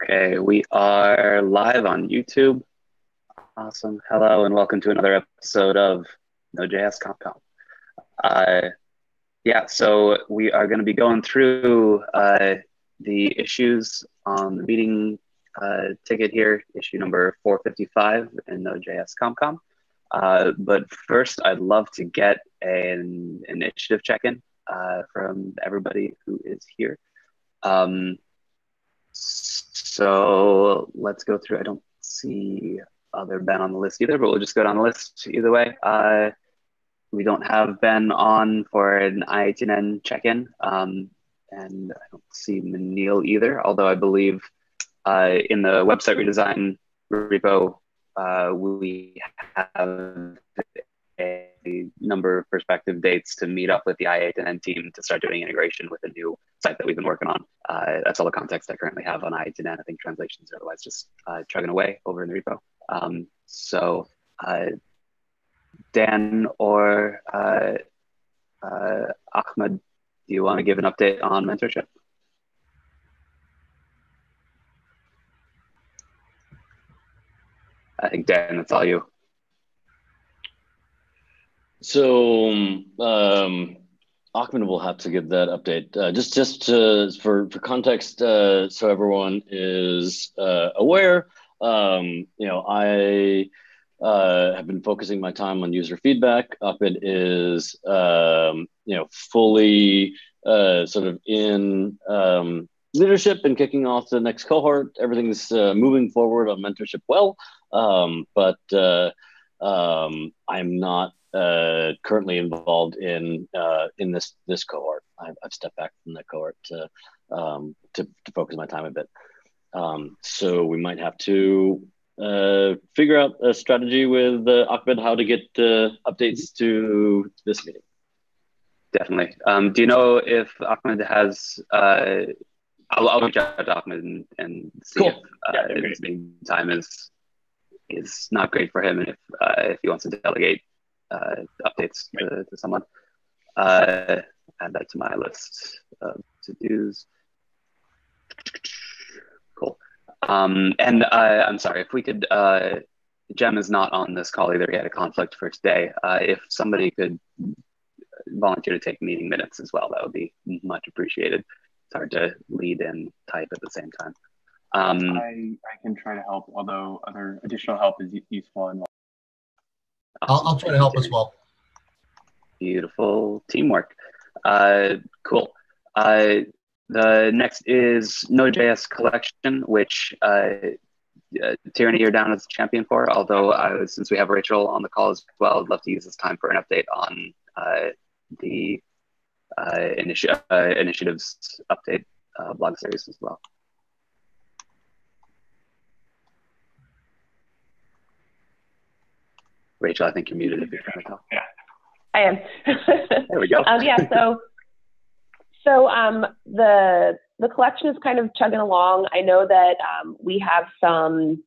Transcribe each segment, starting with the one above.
Okay, we are live on YouTube. Awesome. Hello and welcome to another episode of node.js CompCom. So we are going to be going through the issues on the meeting ticket here, issue number 455 in node.js CompCom. But first, I'd love to get an initiative check-in from everybody who is here. So let's go through. I don't see other Ben on the list either, but we'll just go down the list either way. We don't have Ben on for an I18N check-in, and I don't see Manil either, although I believe in the website redesign repo, we have a number of prospective dates to meet up with the I8N team to start doing integration with a new site that we've been working on. That's all the context I currently have on I8N. I think translations are otherwise just chugging away over in the repo. Dan or Ahmed, do you want to give an update on mentorship? I think Dan, that's all you. So Ahmed will have to give that update. For context, so everyone is aware. I have been focusing my time on user feedback. Ahmed is fully sort of in leadership and kicking off the next cohort. Everything's moving forward on mentorship well, but I'm not currently involved in this cohort. I've stepped back from that cohort to focus my time a bit. So we might have to figure out a strategy with Ahmed how to get updates to this meeting. Definitely. Do you know if Ahmed has? I'll reach out to Ahmed and see cool. If his meeting time is not great for him, and if he wants to delegate updates to someone. Add that to my list of to-dos. Cool. And I'm sorry, if we could, Jem is not on this call either. He had a conflict for today. If somebody could volunteer to take meeting minutes as well, that would be much appreciated. It's hard to lead and type at the same time. I can try to help, although other additional help is useful. And I'll try to help as well. Beautiful teamwork. Cool. The next is Node.js collection, which Tyranny, you're down as a champion for. Although since we have Rachel on the call as well, I'd love to use this time for an update on the initiatives update blog series as well. Rachel, I think you're muted if you're trying to talk. Yeah, I am. There we go. So the collection is kind of chugging along. I know that we have some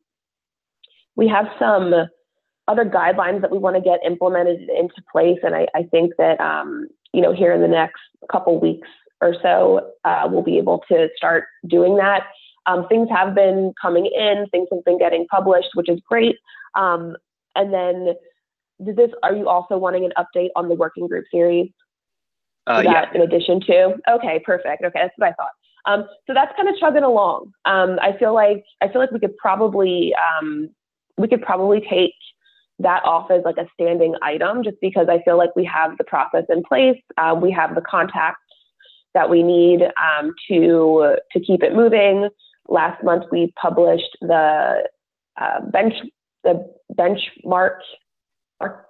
other guidelines that we want to get implemented into place, and I think that here in the next couple weeks or so we'll be able to start doing that. Things have been coming in, things have been getting published, which is great. And then, are you also wanting an update on the working group series? Yeah. In addition to? Okay, perfect. Okay, that's what I thought. So that's kind of chugging along. I feel like we could probably take that off as like a standing item, just because I feel like we have the process in place. We have the contacts that we need to keep it moving. Last month we published the benchmark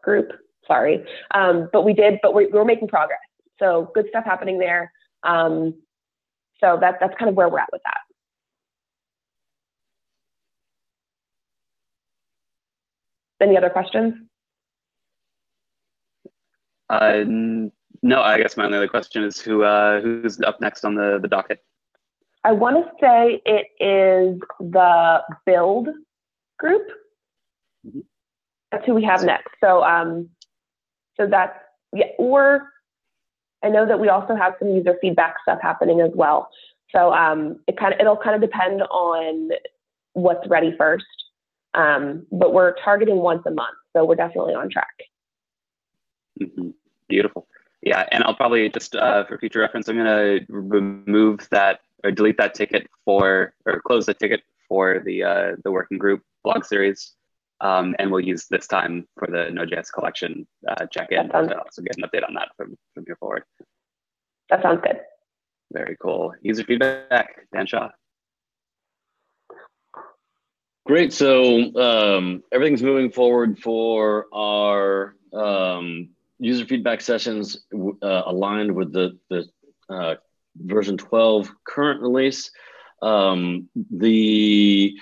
group. Sorry, but we're making progress. So good stuff happening there. So that's kind of where we're at with that. Any other questions? No, I guess my only other question is who's up next on the docket? I want to say it is the build group. Mm-hmm. That's who we have next. So that's, yeah, or I know that we also have some user feedback stuff happening as well. So it'll kind of depend on what's ready first. But we're targeting once a month, so we're definitely on track. Mm-hmm. Beautiful. Yeah, and I'll probably just for future reference, I'm going to remove that or delete that ticket or close the ticket for the working group blog series, and we'll use this time for the Node.js collection check-in to also get an update on that from here forward. That sounds good. Very cool. User feedback, Dan Shaw. Great. So everything's moving forward for our user feedback sessions aligned with the version 12 current release. The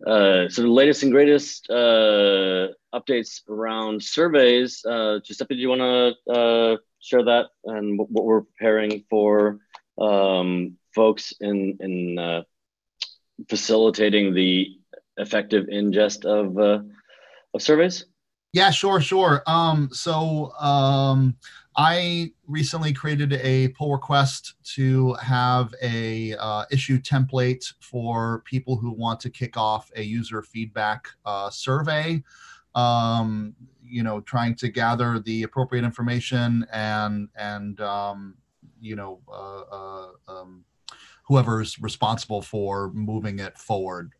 sort of latest and greatest updates around surveys. Giuseppe, do you want to share that and what we're preparing for folks in facilitating the effective ingest of surveys? Yeah, sure. I recently created a pull request to have a issue template for people who want to kick off a user feedback survey. Trying to gather the appropriate information and whoever's responsible for moving it forward.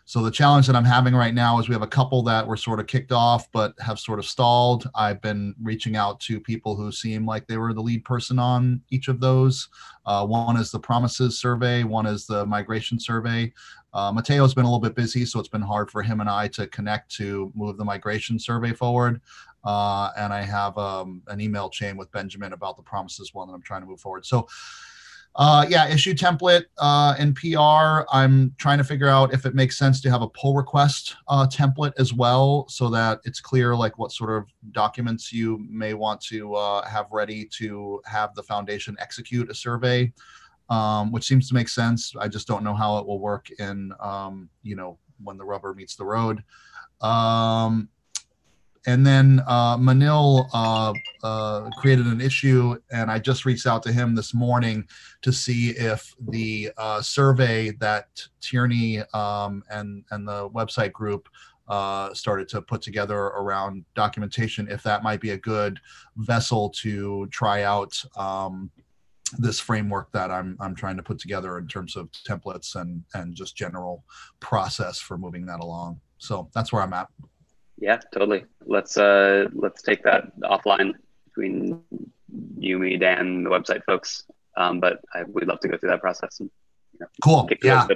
So the challenge that I'm having right now is we have a couple that were sort of kicked off but have sort of stalled. I've been reaching out to people who seem like they were the lead person on each of those. One is the promises survey, one is the migration survey. Mateo's been a little bit busy, so it's been hard for him and I to connect to move the migration survey forward. And I have an email chain with Benjamin about the promises one that I'm trying to move forward. So issue template and PR. I'm trying to figure out if it makes sense to have a pull request template as well, so that it's clear like what sort of documents you may want to have ready to have the foundation execute a survey, which seems to make sense. I just don't know how it will work in when the rubber meets the road. And then Manil created an issue, and I just reached out to him this morning to see if the survey that Tierney and the website group started to put together around documentation, if that might be a good vessel to try out this framework that I'm trying to put together in terms of templates and just general process for moving that along. So that's where I'm at. Yeah, totally. Let's take that offline between you, me, Dan, the website folks. But we'd love to go through that process. And, cool. Yeah.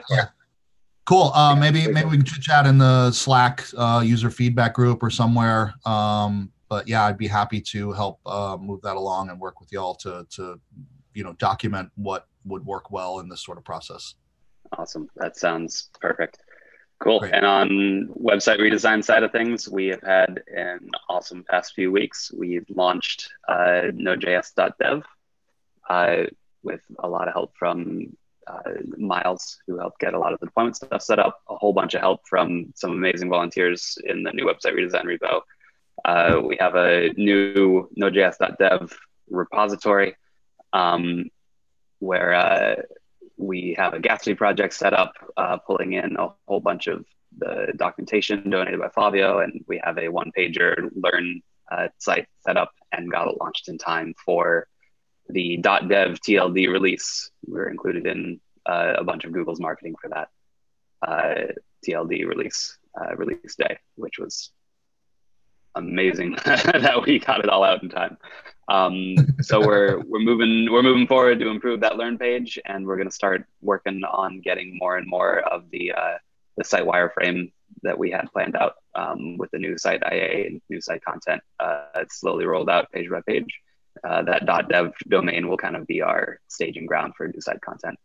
Cool. Maybe we can chit chat in the Slack user feedback group or somewhere. But yeah, I'd be happy to help move that along and work with y'all to document what would work well in this sort of process. Awesome. That sounds perfect. Cool. Great. And on website redesign side of things, we have had an awesome past few weeks. We've launched node.js.dev with a lot of help from Miles, who helped get a lot of the deployment stuff set up, a whole bunch of help from some amazing volunteers in the new website redesign repo. We have a new node.js.dev repository where we have a Gatsby project set up, pulling in a whole bunch of the documentation donated by Flavio, and we have a one-pager learn site set up and got it launched in time for the .dev TLD release. We're included in a bunch of Google's marketing for that TLD release day, which was amazing that we got it all out in time. So we're moving forward to improve that learn page, and we're going to start working on getting more and more of the site wireframe that we had planned out with the new site IA and new site content. It's slowly rolled out page by page. That .dev domain will kind of be our staging ground for new site content.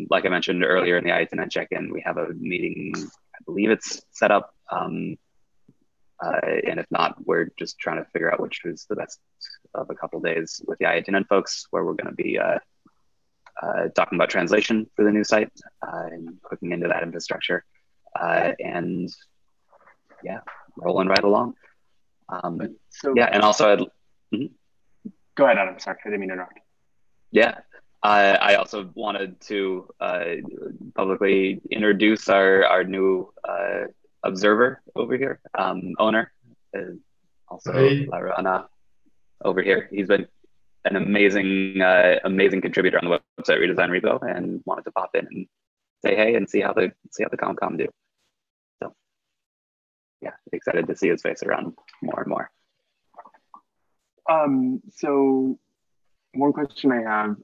Like I mentioned earlier in the IATNet check-in, we have a meeting, I believe it's set up. And if not, we're just trying to figure out which is the best of a couple days with the IATNet folks, where we're going to be talking about translation for the new site and hooking into that infrastructure. And yeah, rolling right along. And also, Go ahead, Adam. Sorry, I didn't mean to interrupt. Yeah. I also wanted to publicly introduce our new observer over here, owner, also Hey. Larana over here. He's been an amazing contributor on the website Redesign Repo, and wanted to pop in and say hey and see how the ComCom do. So yeah, excited to see his face around more and more. So one question I have,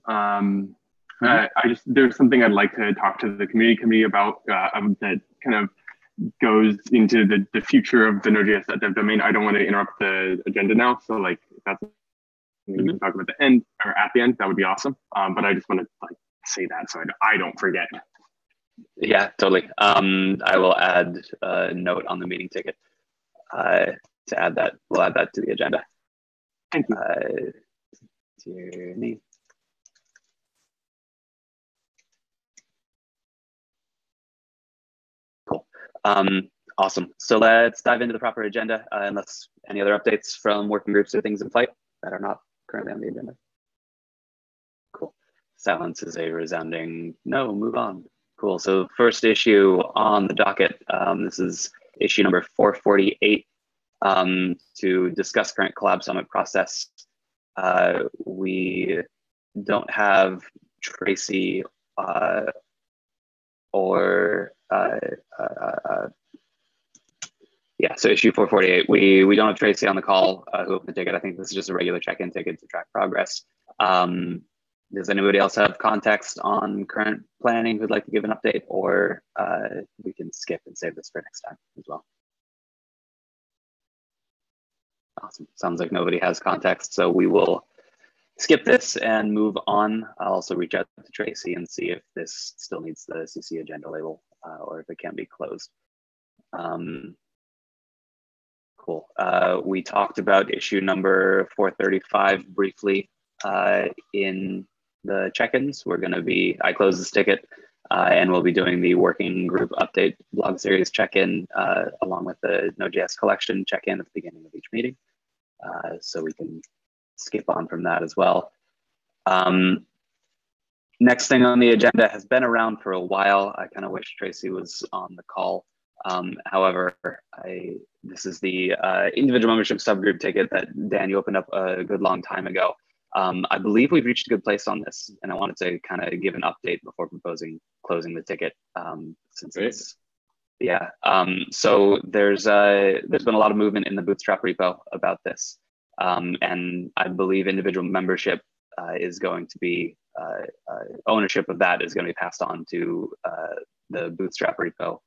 there's something I'd like to talk to the committee about that kind of goes into the future of the Node.js dev domain. I don't want to interrupt the agenda now, so like if that's something we can talk about at the end or at the end, that would be awesome. But I just want to like say that so I don't forget. Yeah, totally. I will add a note on the meeting ticket to add that. We'll add that to the agenda. Thank you. Tierney. Cool. Awesome. So let's dive into the proper agenda, unless any other updates from working groups or things in flight that are not currently on the agenda. Cool. Silence is a resounding no, move on. Cool. So first issue on the docket, this is issue number 448, to discuss current collab summit process. We don't have Tracy so issue 448, we don't have Tracy on the call who opened the ticket. I think this is just a regular check-in ticket to track progress. Does anybody else have context on current planning who'd like to give an update, or we can skip and save this for next time as well? Awesome. Sounds like nobody has context, so we will skip this and move on. I'll also reach out to Tracy and see if this still needs the CC agenda label or if it can be closed. Cool. We talked about issue number 435 briefly in the check-ins. I closed this ticket and we'll be doing the working group update blog series check-in along with the Node.js collection check-in at the beginning of each meeting. So we can skip on from that as well. Next thing on the agenda has been around for a while. I kind of wish Tracy was on the call. However, this is the individual membership subgroup ticket that Dan, you opened up a good long time ago. I believe we've reached a good place on this, and I wanted to kind of give an update before proposing closing the ticket. Since Great. it's, yeah. So there's been a lot of movement in the Bootstrap repo about this, and I believe individual membership is going to be ownership of that is going to be passed on to the Bootstrap repo.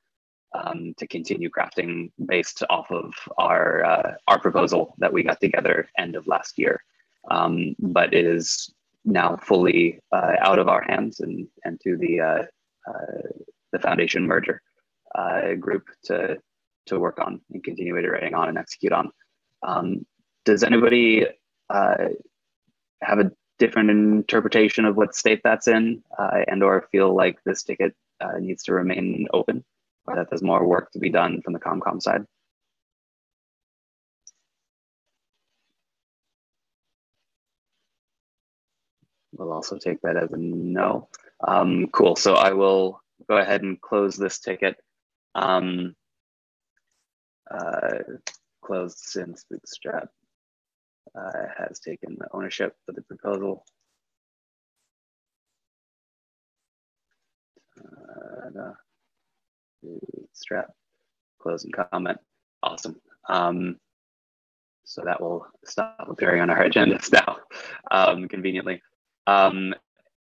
To continue crafting based off of our proposal that we got together end of last year. But it is now fully out of our hands and to the foundation merger group to work on and continue iterating on and execute on. Does anybody have a different interpretation of what state that's in and or feel like this ticket needs to remain open? Or that there's more work to be done from the ComCom side? We'll also take that as a no. Cool, so I will go ahead and close this ticket. Closed since Bootstrap has taken the ownership of the proposal. Bootstrap, close and comment. Awesome. So that will stop appearing on our agendas now, conveniently. And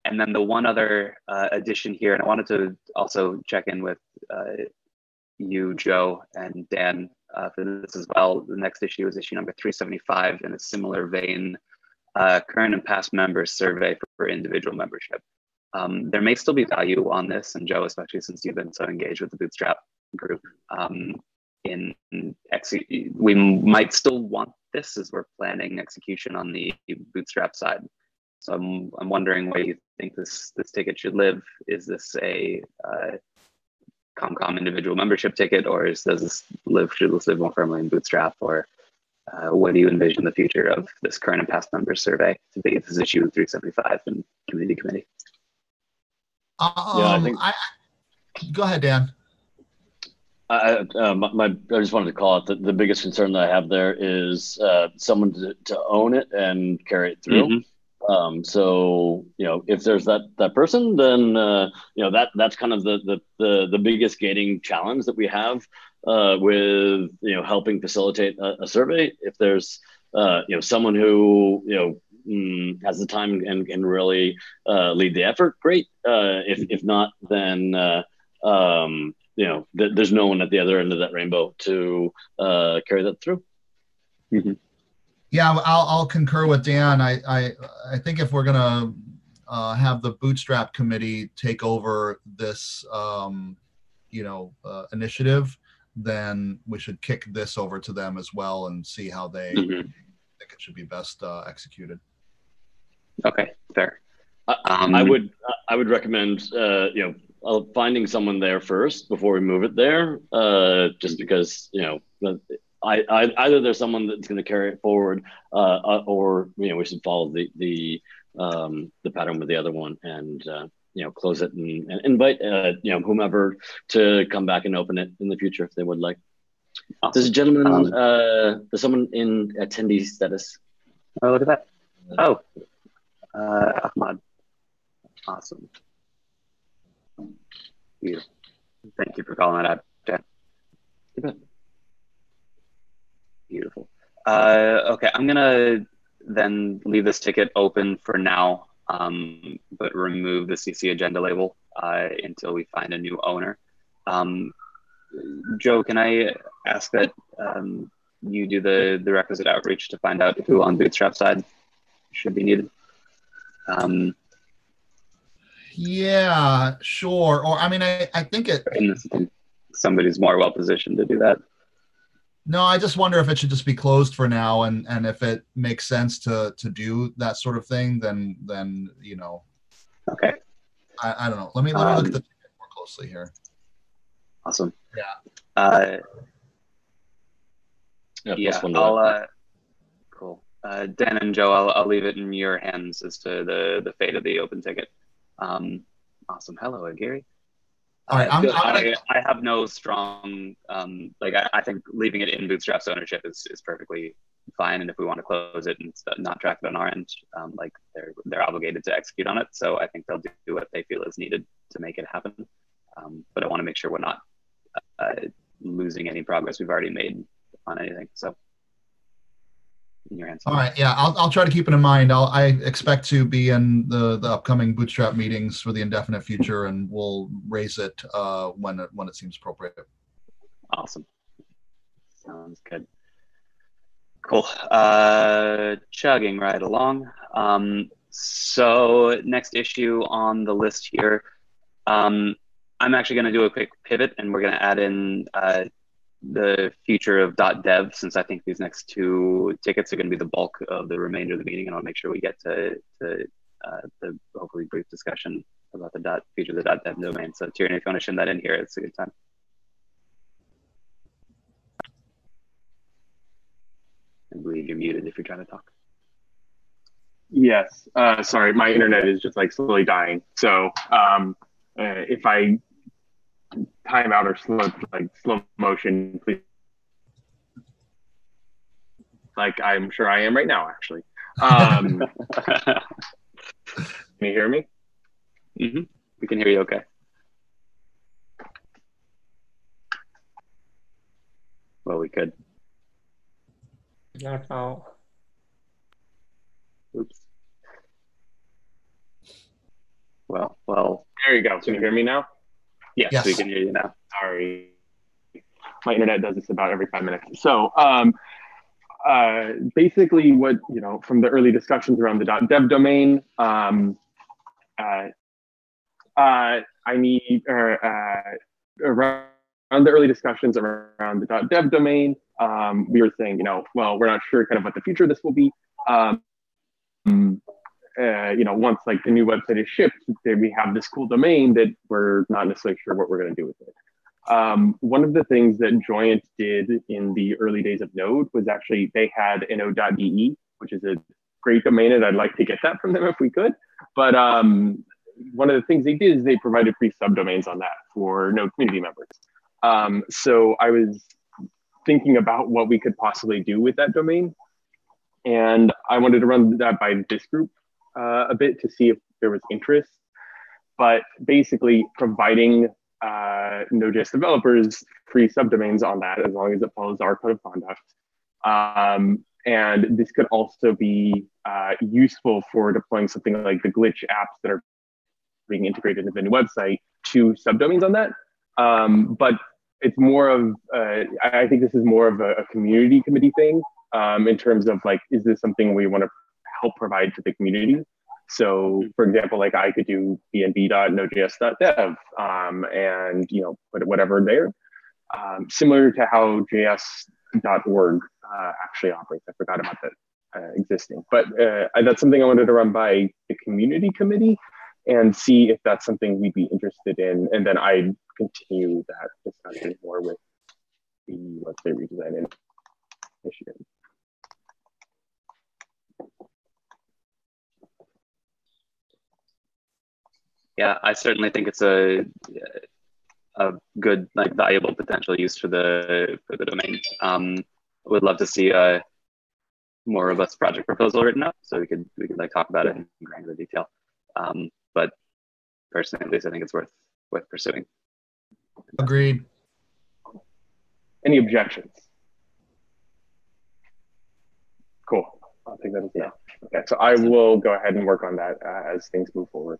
then the one other addition here, and I wanted to also check in with you, Joe, and Dan for this as well. The next issue is issue number 375 in a similar vein, current and past members survey for individual membership. There may still be value on this, and Joe, especially since you've been so engaged with the Bootstrap group, we might still want this as we're planning execution on the Bootstrap side. So I'm wondering where you think this ticket should live. Is this a ComCom individual membership ticket, or should this live more firmly in Bootstrap, or what do you envision the future of this current and past members survey to be? This is issue 375 in community committee. Yeah, I think Go ahead, Dan. I just wanted to call it the biggest concern that I have there is someone to own it and carry it through. So if there's that person, then that's kind of the biggest gating challenge that we have with helping facilitate a survey. If there's someone who has the time and can really lead the effort, great. If not, then there's no one at the other end of that rainbow to carry that through. Yeah, I'll concur with Dan. I think if we're gonna have the Bootstrap committee take over this initiative, then we should kick this over to them as well and see how they think it should be best executed. Okay, fair. I would recommend finding someone there first before we move it there, just because either there's someone that's going to carry it forward, or we should follow the pattern with the other one and close it and invite whomever to come back and open it in the future if they would like. Awesome. There's a gentleman, there's someone in attendee status. Oh, look at that. Oh, Ahmad. Awesome. Beautiful. Thank you for calling that out, Dan. You bet. Beautiful. Okay, I'm gonna then leave this ticket open for now, but remove the CC agenda label until we find a new owner. Joe, can I ask that you do the requisite outreach to find out who on Bootstrap side should be needed? Yeah, sure. Or I think somebody's more well positioned to do that. No, I just wonder if it should just be closed for now, and if it makes sense to do that sort of thing, then Okay. I don't know. Let me look at the ticket more closely here. Awesome. Yeah. Yeah. Cool. Dan and Joe, I'll leave it in your hands as to the fate of the open ticket. Awesome. Hello, Gary. All right, I have no strong I think leaving it in Bootstrap's ownership is perfectly fine, and if we want to close it and not track it on our end, they're obligated to execute on it. So I think they'll do what they feel is needed to make it happen. But I want to make sure we're not losing any progress we've already made on anything. So in your hands. All right, yeah, I'll try to keep it in mind. I expect to be in the upcoming Bootstrap meetings for the indefinite future, and we'll raise it when it seems appropriate. Awesome. Sounds good. Cool. Chugging right along. So next issue on the list here. I'm actually going to do a quick pivot, and we're going to add in the future of .dev, since I think these next two tickets are going to be the bulk of the remainder of the meeting, and I'll make sure we get to the hopefully brief discussion about the future of the .dev domain. So Tyrion, if you want to shim that in here, it's a good time. I believe you're muted if you're trying to talk. Yes. Sorry, my internet is just slowly dying. So if I time out or slow motion, please. I'm sure I am right now, actually. Can you hear me? Mm-hmm. We can hear you okay. Well, we could. Not now. Oops. Well. There you go. Can you hear me now? Yes, we can hear you now. Sorry. My internet does this about every 5 minutes. So basically what, from the early discussions around the .dev domain, around the early discussions around the .dev domain, we were saying, well, we're not sure kind of what the future of this will be. Once the new website is shipped, we have this cool domain that we're not necessarily sure what we're going to do with it. One of the things that Joyent did in the early days of Node was actually they had a node.de, which is a great domain, and I'd like to get that from them if we could. But one of the things they did is they provided free subdomains on that for Node community members. So I was thinking about what we could possibly do with that domain. And I wanted to run that by this group a bit to see if there was interest. But basically providing Node.js developers free subdomains on that, as long as it follows our code of conduct. And this could also be useful for deploying something like the glitch apps that are being integrated into the new website to subdomains on that. But it's more of, I think this is more of a community committee thing in terms of like, is this something we want to help provide to the community? So for example, like I could do bnb.nodejs.dev and, you know, put whatever there. Similar to how js.org actually operates. I forgot about that existing, but that's something I wanted to run by the community committee and see if that's something we'd be interested in. And then I'd continue that discussion more with the website redesign initiative. Yeah, I certainly think it's a good, like, valuable potential use for the domain. Would love to see a more robust project proposal written up, so we could like talk about it in granular detail. But personally, at least, I think it's worth pursuing. Agreed. Any objections? Cool. I'll take that as no. Okay, so I will go ahead and work on that as things move forward.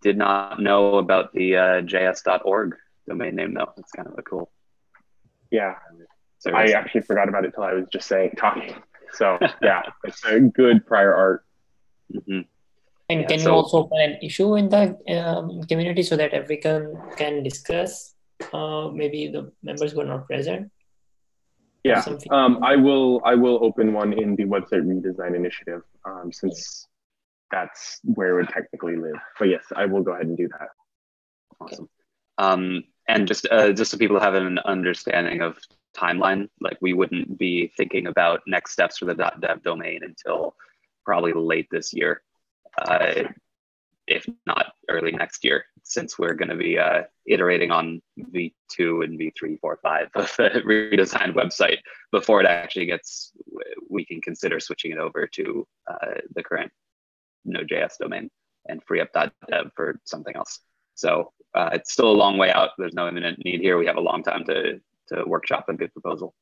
Did not know about the js.org domain name though. It's kind of a cool. Yeah, service. I actually forgot about it till I was just talking. So yeah, it's a good prior art. Mm-hmm. And Yeah, can you also open an issue in the community so that everyone can discuss? Maybe the members were not present. Yeah, I will open one in the website redesign initiative since that's where it would technically live. But yes, I will go ahead and do that. Awesome. And just so people have an understanding of timeline, like we wouldn't be thinking about next steps for the .dev domain until probably late this year, if not early next year, since we're going to be iterating on V2 and V3, 4, 5 of the redesigned website before it actually we can consider switching it over to the current Node.js domain and free up .dev for something else. So it's still a long way out. There's no imminent need here. We have a long time to workshop a good proposal.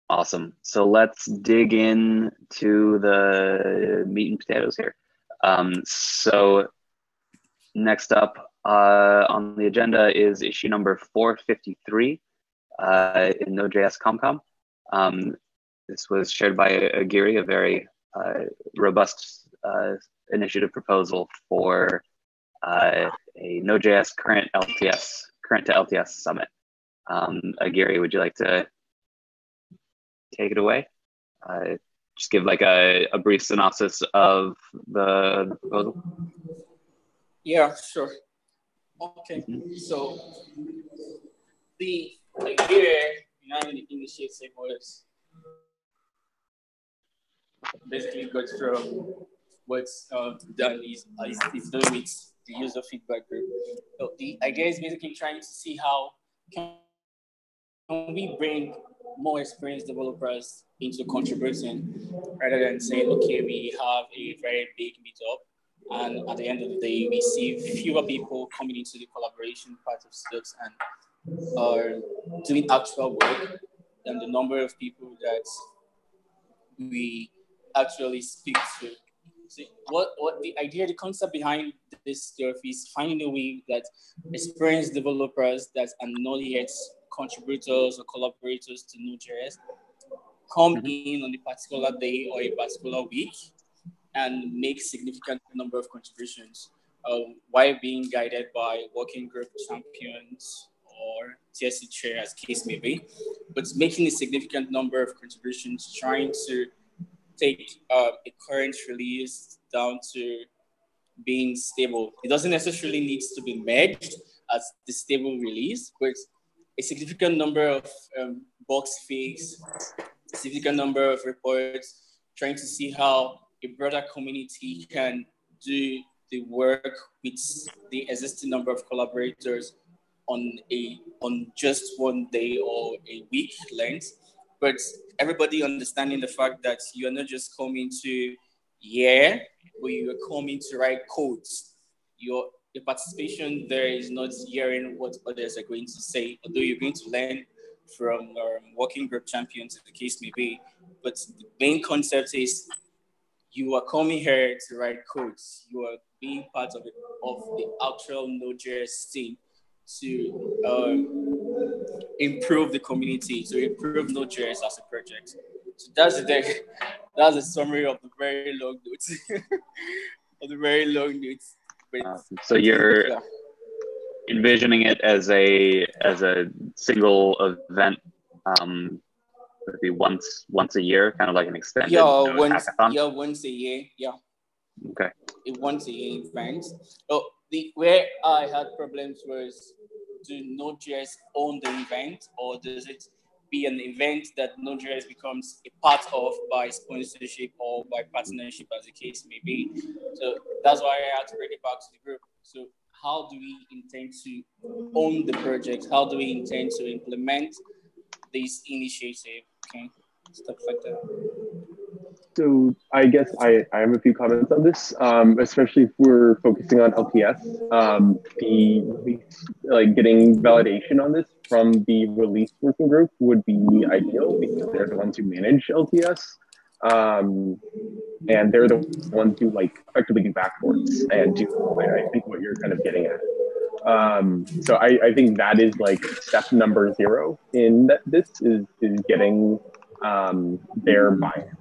Awesome. So let's dig in to the meat and potatoes here. So next up on the agenda is issue number 453 in Node.js ComCom. This was shared by Agiri, a very robust initiative proposal for a Node.js current to LTS summit. Agiri, would you like to take it away? Just give like a brief synopsis of the proposal. Yeah, sure. Okay, so the idea behind the initiative was basically goes from what's done is done with the user feedback group. So the idea is basically trying to see how can we bring more experienced developers into contributing rather than saying, okay, we have a very big meetup, and at the end of the day, we see fewer people coming into the collaboration part of stuff and are doing actual work than the number of people that we actually speak to. So what the idea, the concept behind this stuff is finding a way that experienced developers that are not yet contributors or collaborators to Node.js come in on a particular day or a particular week and make significant number of contributions while being guided by working group champions or TSC chair, as case may be, but making a significant number of contributions, trying to take a current release down to being stable. It doesn't necessarily need to be merged as the stable release, but a significant number of box fix, significant number of reports, trying to see how a broader community can do the work with the existing number of collaborators on just one day or a week length, but everybody understanding the fact that you are not just coming to but you are coming to write codes. Your participation there is not hearing what others are going to say, although you're going to learn from working group champions, as the case may be. But the main concept is you are coming here to write codes. You are being part of the actual Node.js team to improve the community, to improve Node.js as a project. So that's a summary of the very long notes. Of the very long notes. So you're envisioning it as a single event, would it be once a year, kind of like an extended hackathon? Once a year, yeah. Okay. A once a year event. Oh, where I had problems was, do Node.js own the event, or does it be an event that Node.js becomes a part of by sponsorship or by partnership, as the case may be? So that's why I had to bring it back to the group. So how do we intend to own the project? How do we intend to implement this initiative? Okay, stuff like that. So I guess I have a few comments on this, especially if we're focusing on LTS. Like getting validation on this from the release working group would be ideal because they're the ones who manage LTS, and they're the ones who like effectively do backports and do. I think what you're kind of getting at. So I think that is like step number 0 in this is getting their buy-in.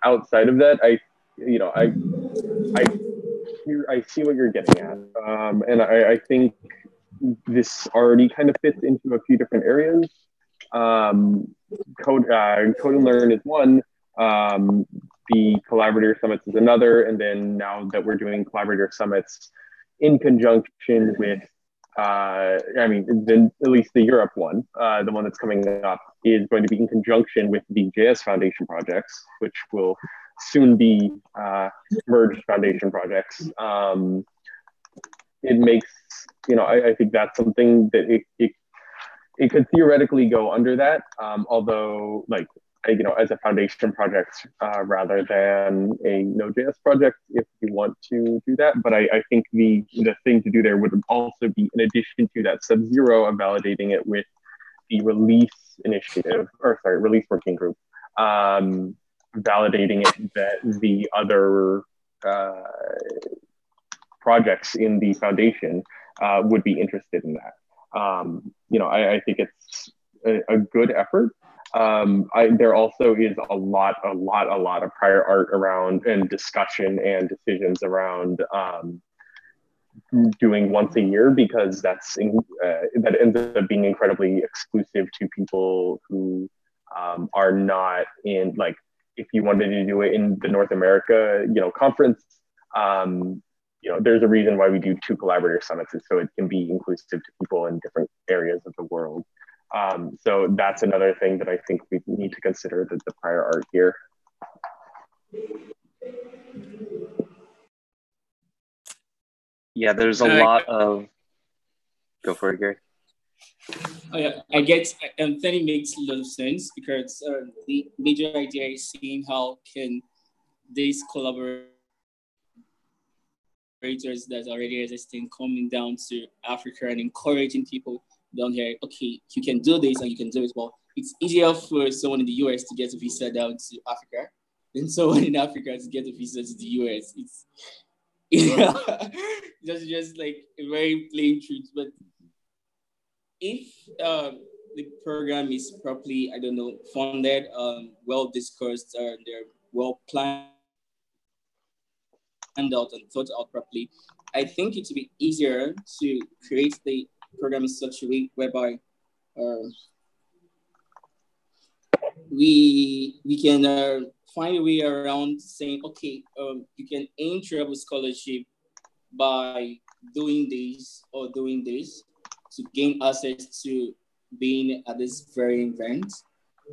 Outside of that, I see what you're getting at, and I think this already kind of fits into a few different areas. Code and Learn is one. The collaborator summits is another, and then now that we're doing collaborator summits in conjunction with, at least the Europe one, the one that's coming up, is going to be in conjunction with the JS Foundation projects, which will soon be merged foundation projects. It makes, I think that's something that it could theoretically go under that, although like, as a foundation project rather than a Node.js project, if you want to do that. But I think the thing to do there would also be, in addition to that sub-0 of validating it with the release release working group, validating it that the other projects in the foundation would be interested in that. I think it's a good effort. There also is a lot of prior art around and discussion and decisions around doing once a year, because that ends up being incredibly exclusive to people who are not in, like, if you wanted to do it in the North America, conference, there's a reason why we do 2 collaborator summits, so it can be inclusive to people in different areas of the world. So that's another thing that I think we need to consider, the prior art here. Yeah, there's a lot of. Go for it, Gary. Oh, yeah, I get, and that makes a lot of sense, because the major idea is seeing how can these collaborators that already existing coming down to Africa and encouraging people down here. Okay, you can do this and you can do it well. It's easier for someone in the US to get a visa down to Africa than someone in Africa to get a visa to the US. It's just like a very plain truth. But if the program is properly, funded, well discussed, they're well planned out and thought out properly, I think it would be easier to create the program in such a way whereby we can find a way around saying, okay, you can aim travel scholarship by doing this or doing this to gain access to being at this very event.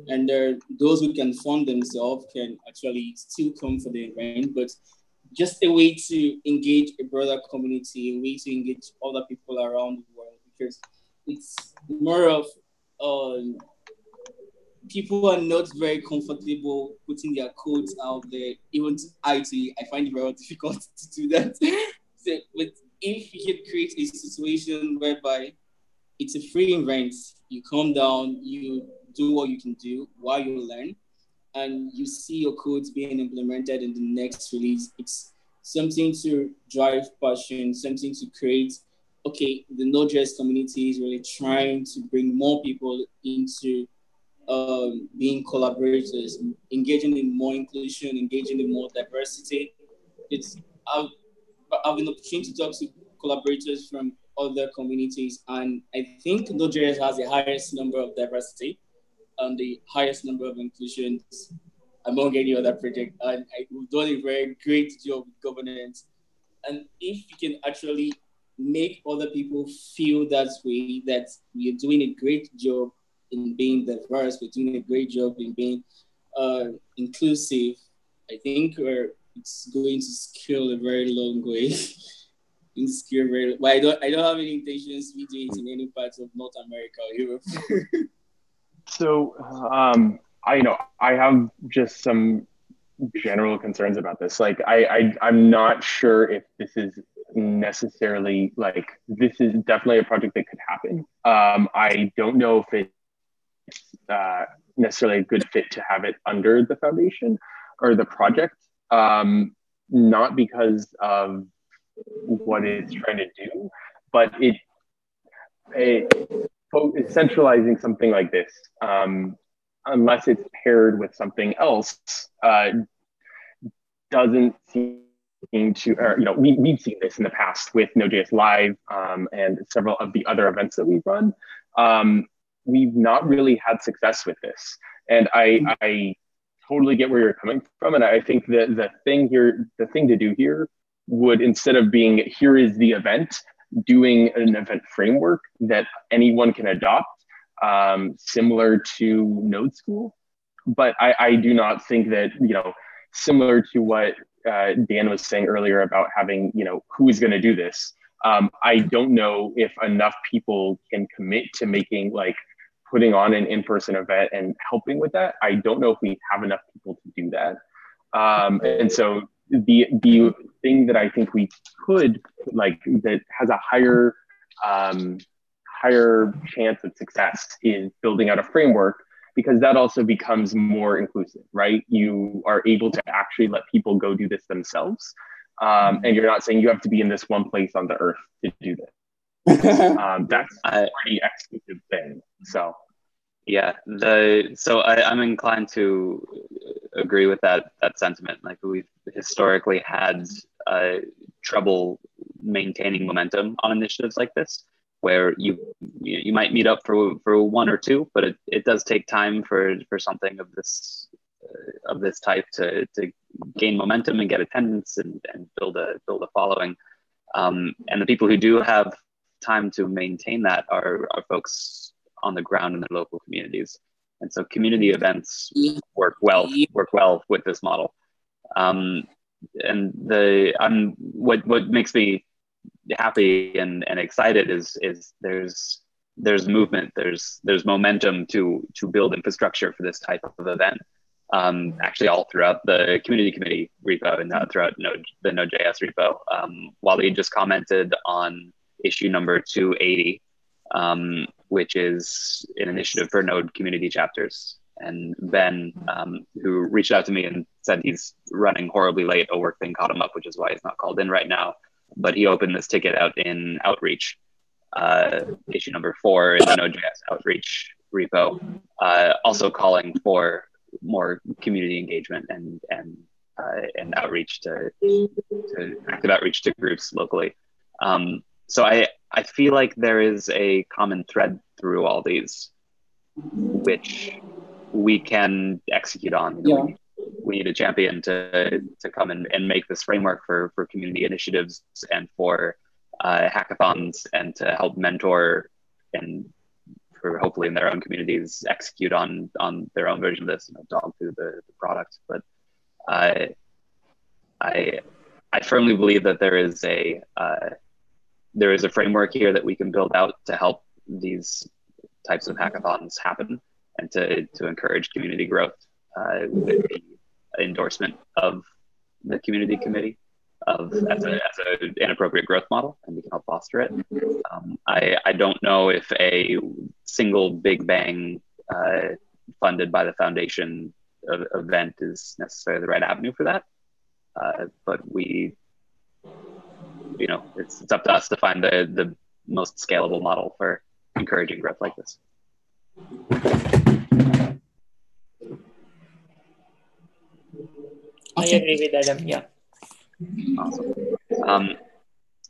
and those who can fund themselves can actually still come for the event, but just a way to engage a broader community, a way to engage other people around the world, because it's more of people are not very comfortable putting their codes out there. Even I find it very difficult to do that. So, but if you can create a situation whereby it's a free event, you come down, you do what you can do while you learn, and you see your codes being implemented in the next release. It's something to drive passion, something to create. Okay, the Node.js community is really trying to bring more people into being collaborators, engaging in more inclusion, engaging in more diversity. It's I've been opportunity to talk to collaborators from other communities, and I think Node.js has the highest number of diversity and the highest number of inclusions among any other project. And we've done a very great job with governance. And if we can actually make other people feel that way, that we're doing a great job in being diverse, we're doing a great job in being inclusive, I think it's going to scale a very long way. But I don't have any intentions to do it in any parts of North America or Europe. So I have just some general concerns about this. Like I'm not sure if this is necessarily like, this is definitely a project that could happen. I don't know if it's necessarily a good fit to have it under the foundation or the project, not because of what it's trying to do, but centralizing something like this, unless it's paired with something else, doesn't seem to, or, we've seen this in the past with Node.js Live and several of the other events that we've run. We've not really had success with this. And I totally get where you're coming from. And I think that the thing to do here would, instead of being, here is the event, doing an event framework that anyone can adopt, similar to Node School. But I do not think that, similar to what Dan was saying earlier about having, who is going to do this. I don't know if enough people can commit to making, putting on an in-person event and helping with that. I don't know if we have enough people to do that. And so the thing that I think we could, that has a higher chance of success is building out a framework, because that also becomes more inclusive, right? You are able to actually let people go do this themselves. And you're not saying you have to be in this one place on the earth to do this. That's a pretty exclusive thing. So, yeah, I'm inclined to agree with that sentiment. Like, we've historically had trouble maintaining momentum on initiatives like this, where you might meet up for one or two, but it does take time for something of this type to gain momentum and get attendance and build a following. And the people who do have time to maintain that are folks on the ground in their local communities. And so community events work well with this model. And what makes me happy and excited is there's movement, there's momentum to build infrastructure for this type of event. Actually, all throughout the community committee repo and throughout the Node.js repo. Wally just commented on issue number 280, which is an initiative for Node community chapters. And Ben, who reached out to me and said he's running horribly late, a work thing caught him up, which is why he's not called in right now. But he opened this ticket out in Outreach, issue number 4 in the Node.js Outreach repo, also calling for more community engagement and outreach to active outreach to groups locally. So I feel like there is a common thread through all these, which we can execute on. Yeah. We need a champion to come and make this framework for community initiatives and for hackathons, and to help mentor and for hopefully in their own communities execute on their own version of this, dog through the product. But I firmly believe that there is a framework here that we can build out to help these types of hackathons happen and to encourage community growth with the endorsement of the community committee as an appropriate growth model, and we can help foster it. I don't know if a single big bang funded by the foundation event is necessarily the right avenue for that, but it's up to us to find the most scalable model for encouraging growth like this. I agree with Adam. Yeah. Awesome.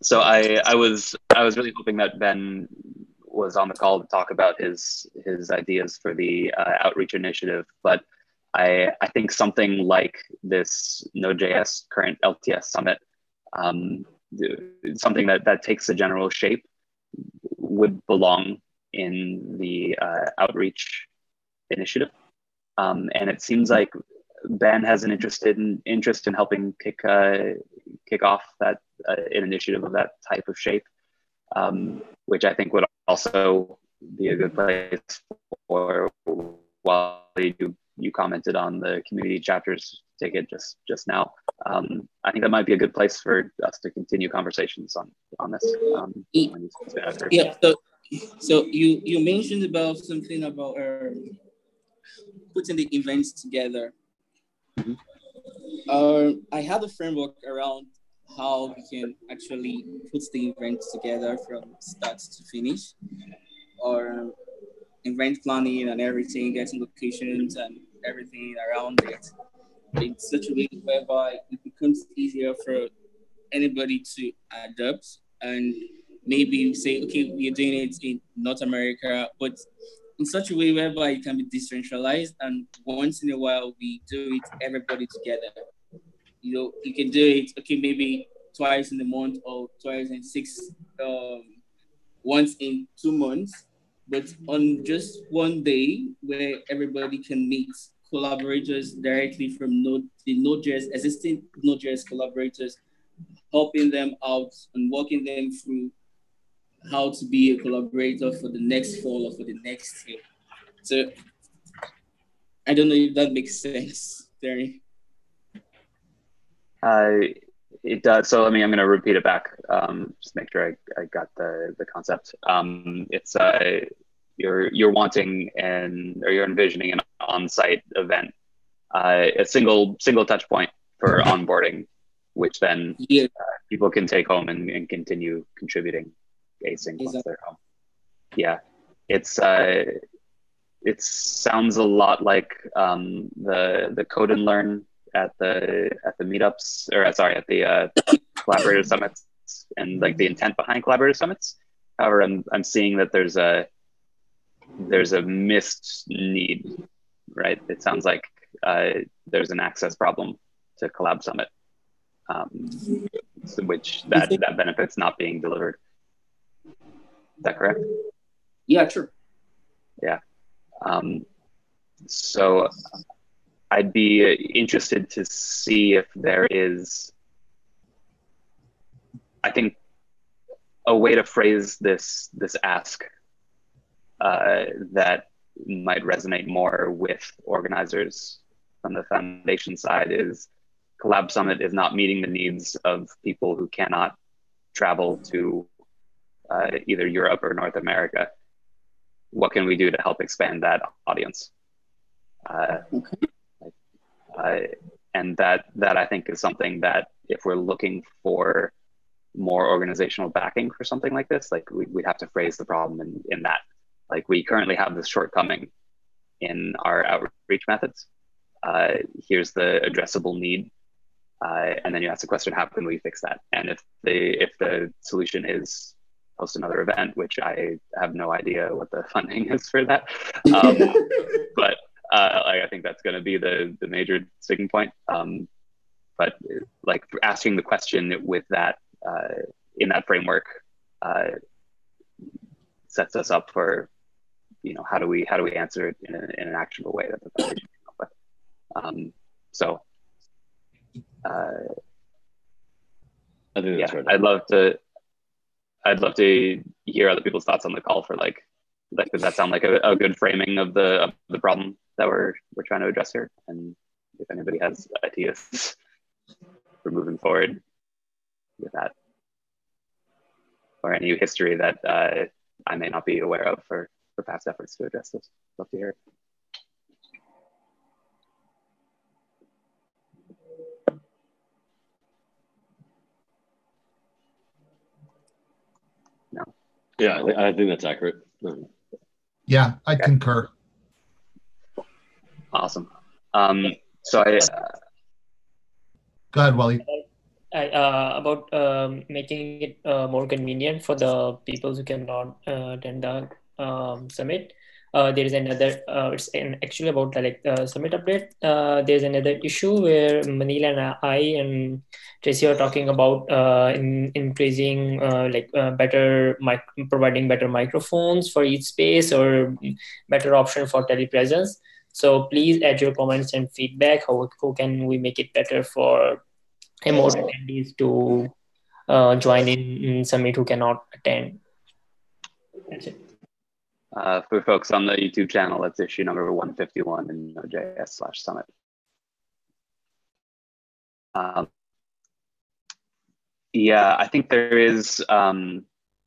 So I was really hoping that Ben was on the call to talk about his ideas for the outreach initiative, but I think something like this Node.js current LTS summit, something that takes a general shape, would belong in the outreach initiative, and it seems like Ben has an interest in helping kick off that an initiative of that type of shape, which I think would also be a good place for, while you commented on the community chapters ticket just now. I think that might be a good place for us to continue conversations on this. Yeah. So you mentioned about something about putting the events together. Mm-hmm. I have a framework around how we can actually put the event together from start to finish, or event planning and everything, getting locations and everything around it in such a way whereby it becomes easier for anybody to adapt, and maybe say, okay, we're doing it in North America, but in such a way whereby it can be decentralized, and once in a while we do it everybody together. You can do it, okay, maybe twice in a month or twice in once in 2 months, but on just one day where everybody can meet collaborators directly from the Node.js, existing Node.js collaborators, helping them out and walking them through how to be a collaborator for the next fall or for the next year. So I don't know if that makes sense, Terry. It does. So I'm going to repeat it back. Just make sure I got the concept. It's you're wanting or you're envisioning an on-site event, a single touch point for onboarding, which then people can take home and continue contributing async once they're home. Yeah, it sounds a lot like the Code and Learn at the meetups, or sorry, at the collaborative summits, and like the intent behind collaborative summits. However, I'm seeing that there's a missed need, right? It sounds like there's an access problem to Collab Summit, which that benefit's not being delivered. Is that correct? Yeah, true. Yeah. So I'd be interested to see if there is, I think, a way to phrase this ask that might resonate more with organizers on the foundation side is Collab Summit is not meeting the needs of people who cannot travel to either Europe or North America. What can we do to help expand that audience? And that I think is something that if we're looking for more organizational backing for something like this, like we'd have to phrase the problem in that. Like we currently have this shortcoming in our outreach methods. Here's the addressable need. And then you ask the question, how can we fix that? And if the solution is host another event, which I have no idea what the funding is for that. But I think that's going to be the major sticking point. But like asking the question with that in that framework sets us up for how do we answer it in an actionable way that the foundation can help with. So I think that's right. I'd love to hear other people's thoughts on the call for like does that sound like a good framing of the problem that we're trying to address here? And if anybody has ideas for moving forward with that, or any history that I may not be aware of for past efforts to address this, love to hear it. No. Yeah, I think that's accurate. Yeah, I concur. Awesome. So Go ahead, Wally. About making it more convenient for the people who cannot attend the summit. There is another, actually about the summit update. There's another issue where Manil and I and Tracy are talking about increasing providing better microphones for each space or better option for telepresence. So please add your comments and feedback. How can we make it better for more attendees to join in summit who cannot attend? That's it. For folks on the YouTube channel, that's issue number 151 in node.js/summit. Yeah, I think there is. I'm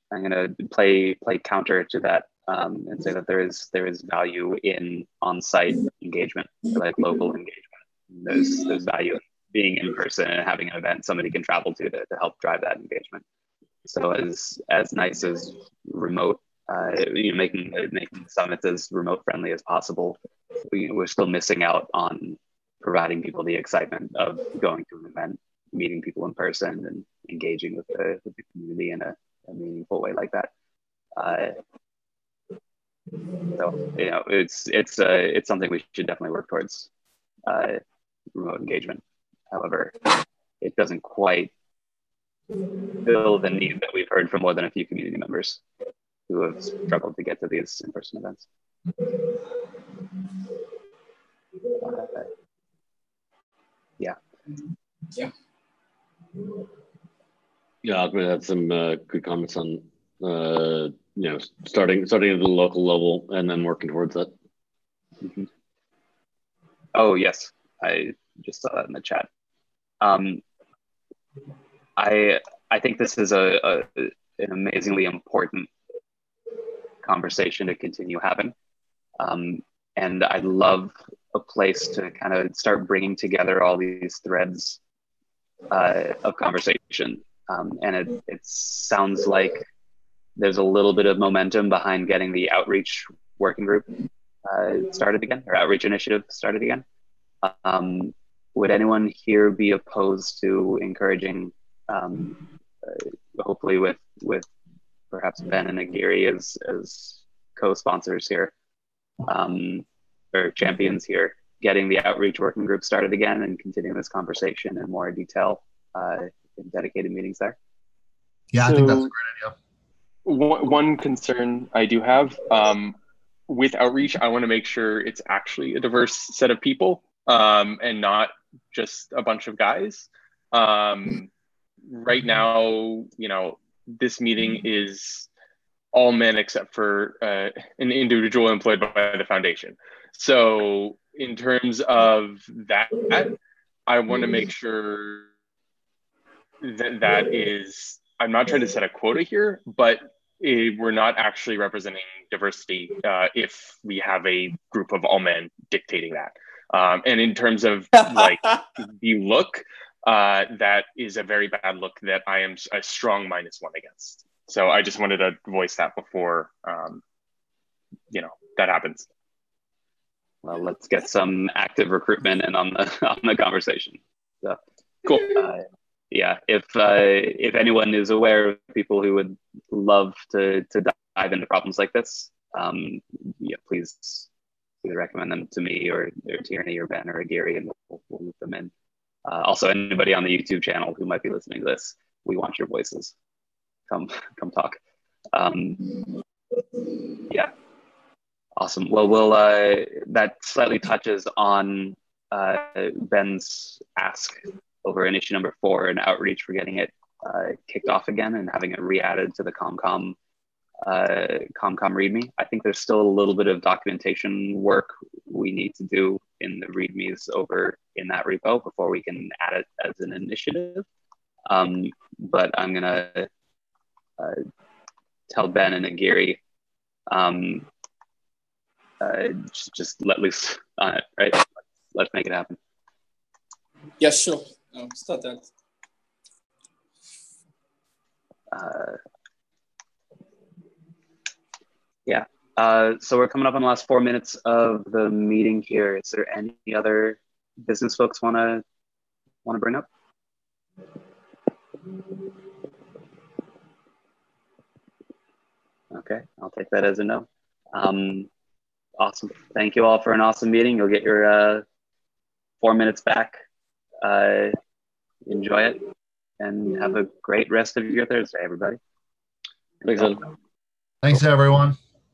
going to play counter to that and say that there is value in on-site engagement, like local engagement. There's value in being in person and having an event somebody can travel to help drive that engagement. So as nice as remote, making summits as remote friendly as possible, we're still missing out on providing people the excitement of going to an event, meeting people in person, and engaging with the community in a meaningful way like that. So it's something we should definitely work towards, remote engagement. However, it doesn't quite fill the need that we've heard from more than a few community members who have struggled to get to these in-person events. Yeah. Yeah, I've had some good comments on starting at the local level and then working towards that. Mm-hmm. Oh yes, I just saw that in the chat. I think this is an amazingly important conversation to continue having, and I'd love a place to kind of start bringing together all these threads of conversation. And it sounds like there's a little bit of momentum behind getting the outreach working group started again, or outreach initiative started again. Would anyone here be opposed to encouraging, hopefully with perhaps Ben and Aguirre as co-sponsors here, or champions here, getting the outreach working group started again and continuing this conversation in more detail in dedicated meetings there? Yeah, I think that's a great idea. One concern I do have with outreach, I want to make sure it's actually a diverse set of people and not just a bunch of guys. Right now, this meeting is all men except for an individual employed by the foundation. So in terms of that, I want to make sure that is, I'm not trying to set a quota here, but we're not actually representing diversity if we have a group of all men dictating that. And in terms of like the look, that is a very bad look that I am a strong -1 against. So I just wanted to voice that before, that happens. Well, let's get some active recruitment in on the conversation. So, cool. Yeah, if anyone is aware of people who would love to dive into problems like this, please either recommend them to me or Tierney or Ben or Aguirre, and we'll move them in. Also, anybody on the YouTube channel who might be listening to this, we want your voices. Come talk. Yeah. Awesome. Well, that slightly touches on Ben's ask over in issue number 4 and outreach for getting it kicked off again and having it re-added to the ComCom README. I think there's still a little bit of documentation work we need to do in the READMEs over in that repo before we can add it as an initiative. But I'm gonna tell Ben and Agiri, just let loose on it, right? Let's make it happen. Yeah, sure. Start that. Yeah. So we're coming up on the last 4 minutes of the meeting here. Is there any other business folks want to bring up? Okay, I'll take that as a no. Awesome. Thank you all for an awesome meeting. You'll get your 4 minutes back. Enjoy it and have a great rest of your Thursday, everybody. Thanks, Ed. Thanks, everyone.